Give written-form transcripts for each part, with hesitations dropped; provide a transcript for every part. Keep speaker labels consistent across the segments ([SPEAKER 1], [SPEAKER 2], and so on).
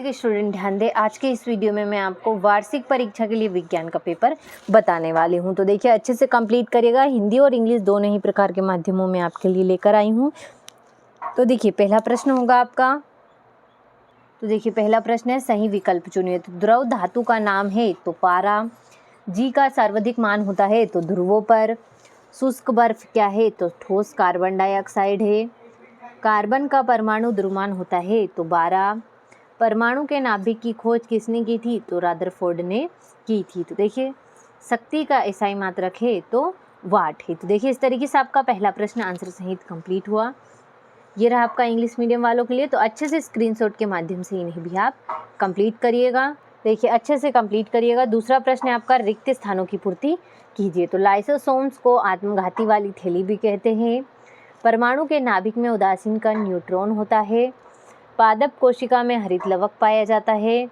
[SPEAKER 1] के स्टूडेंट ध्यान दें, आज के इस वीडियो में मैं आपको वार्षिक परीक्षा के लिए विज्ञान का पेपर बताने वाली हूं। तो देखिए अच्छे से कंप्लीट करिएगा। हिंदी और इंग्लिश दोनों ही प्रकार के माध्यमों में आपके लिए लेकर आई हूं। तो देखिए पहला प्रश्न होगा आपका। तो देखिए पहला प्रश्न है, सही विकल्प चुनिए। तो द्रव धातु का नाम है तो पारा। जी का सर्वाधिक मान होता है तो ध्रुवों पर। शुष्क बर्फ क्या है तो ठोस कार्बन डाइऑक्साइड है। कार्बन का परमाणु द्रव्यमान होता है तो 12। परमाणु के नाभिक की खोज किसने की थी तो रदरफोर्ड ने की थी। तो देखिए शक्ति का एसआई मात्रक है तो वाट है। तो देखिए इस तरीके से आपका पहला प्रश्न आंसर सहित कंप्लीट हुआ। ये रहा आपका इंग्लिश मीडियम वालों के लिए। तो अच्छे से स्क्रीनशॉट के माध्यम से इन्हें भी आप कंप्लीट करिएगा। देखिए अच्छे से कंप्लीट करिएगा। दूसरा प्रश्न है आपका, रिक्त स्थानों की पूर्ति कीजिए। तो लाइसोसोम्स को आत्मघाती वाली थैली भी कहते हैं। परमाणु के नाभिक में उदासीन कण न्यूट्रॉन होता है। पादप कोशिका में हरित लवक पाया जाता है।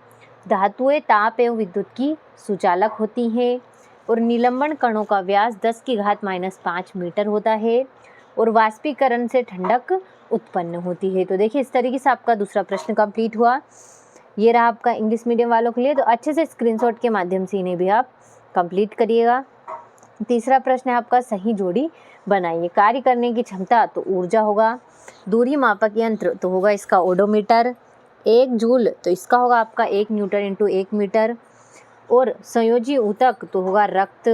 [SPEAKER 1] धातुएं ताप एवं विद्युत की सुचालक होती हैं। और निलंबन कणों का व्यास 10⁻⁻5 मीटर होता है। और वाष्पीकरण से ठंडक उत्पन्न होती है। तो देखिए इस तरीके से आपका दूसरा प्रश्न कंप्लीट हुआ। ये रहा आपका इंग्लिश मीडियम वालों के लिए। तो अच्छे से स्क्रीनशॉट के माध्यम से इन्हें भी आप कंप्लीट करिएगा। तीसरा प्रश्न है आपका, सही जोड़ी बनाइए। कार्य करने की क्षमता तो ऊर्जा होगा। दूरी मापक यंत्र तो होगा इसका ओडोमीटर। 1 जूल तो इसका होगा आपका 1 न्यूटन इंटू 1 मीटर। और संयोजी ऊतक तो होगा रक्त।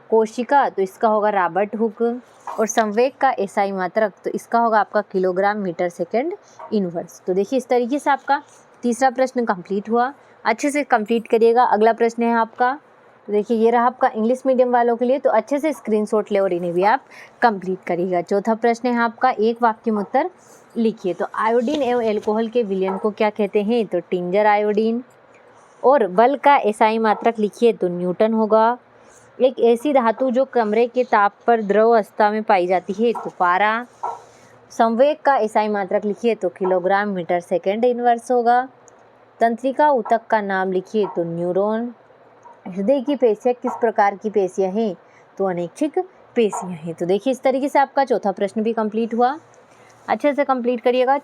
[SPEAKER 1] कोशिका तो इसका होगा रॉबर्ट हुक। और संवेग का एसआई मात्रक तो इसका होगा आपका किलोग्राम मीटर सेकेंड इनवर्स। तो देखिए इस तरीके से आपका तीसरा प्रश्न कंप्लीट हुआ। अच्छे से कंप्लीट करिएगा। अगला प्रश्न है आपका। तो देखिए ये रहा आपका इंग्लिश मीडियम वालों के लिए। तो अच्छे से स्क्रीनशॉट ले और इन्हें भी आप कंप्लीट करिएगा। चौथा प्रश्न है आपका, एक वाक्य में उत्तर लिखिए। तो आयोडीन एवं एल्कोहल के विलयन को क्या कहते हैं तो टिंजर आयोडीन। और बल का एसआई मात्रक लिखिए तो न्यूटन होगा। एक ऐसी धातु जो कमरे के ताप पर द्रव अवस्था में पाई जाती है तो पारा। संवेग का एसआई मात्रक लिखिए तो किलोग्राम मीटर सेकेंड इनवर्स होगा। तंत्रिका ऊतक का नाम लिखिए तो न्यूरॉन। हृदय की पेशियाँ किस प्रकार की पेशियाँ हैं तो अनैच्छिक पेशियाँ हैं। तो देखिए इस तरीके से आपका चौथा प्रश्न भी कंप्लीट हुआ। अच्छे से कंप्लीट करिएगा।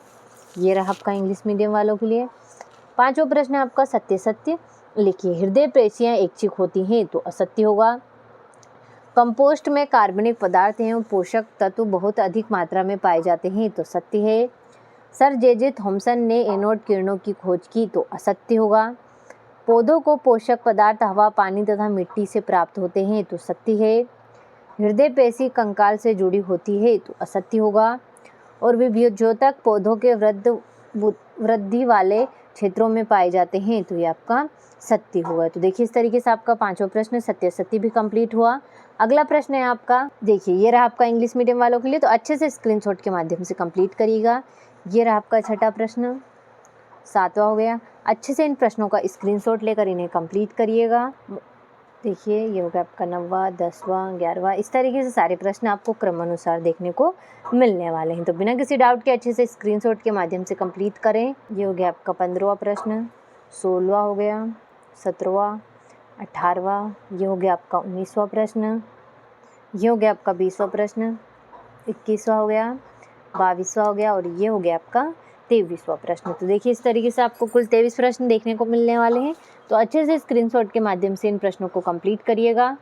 [SPEAKER 1] ये रहा आपका इंग्लिश मीडियम वालों के लिए। पांचवा प्रश्न है आपका, सत्य सत्य लिखिए। हृदय पेशियाँ ऐच्छिक होती हैं तो असत्य होगा। कंपोस्ट में कार्बनिक पदार्थ एवं पोषक तत्व बहुत अधिक मात्रा में पाए जाते हैं तो सत्य है। सर जे थॉमसन ने एनोड किरणों की खोज की तो असत्य होगा। पौधों को पोषक पदार्थ हवा, पानी तथा मिट्टी से प्राप्त होते हैं तो सत्य है। हृदय पेशी कंकाल से जुड़ी होती है तो असत्य होगा। और विभोज्योतक पौधों के वृद्धि वाले क्षेत्रों में पाए जाते हैं तो ये आपका सत्य होगा। तो देखिए इस तरीके से आपका पांचवा प्रश्न सत्य सत्य भी कंप्लीट हुआ। अगला प्रश्न है आपका। देखिए ये रहा आपका इंग्लिश मीडियम वालों के लिए। तो अच्छे से स्क्रीनशॉट के माध्यम से कंप्लीट करिएगा। ये रहा आपका छठा प्रश्न, सातवां हो गया। अच्छे से इन प्रश्नों का स्क्रीनशॉट लेकर इन्हें कंप्लीट करिएगा। देखिए ये हो गया आपका 9वां, 10वां, 11वां। इस तरीके से सारे प्रश्न आपको क्रमानुसार देखने को मिलने वाले हैं। तो बिना किसी डाउट के अच्छे से स्क्रीनशॉट के माध्यम से कंप्लीट करें। ये हो गया आपका 15वां प्रश्न, 16वां हो गया, 17वां, 18वां। ये हो गया आपका 19वां प्रश्न। ये हो गया आपका 20वां प्रश्न, 21वां हो गया, 22वां हो गया और ये हो गया आपका 23वां प्रश्न। तो देखिए इस तरीके से आपको कुल 23 प्रश्न देखने को मिलने वाले हैं। तो अच्छे से स्क्रीनशॉट के माध्यम से इन प्रश्नों को कंप्लीट करिएगा।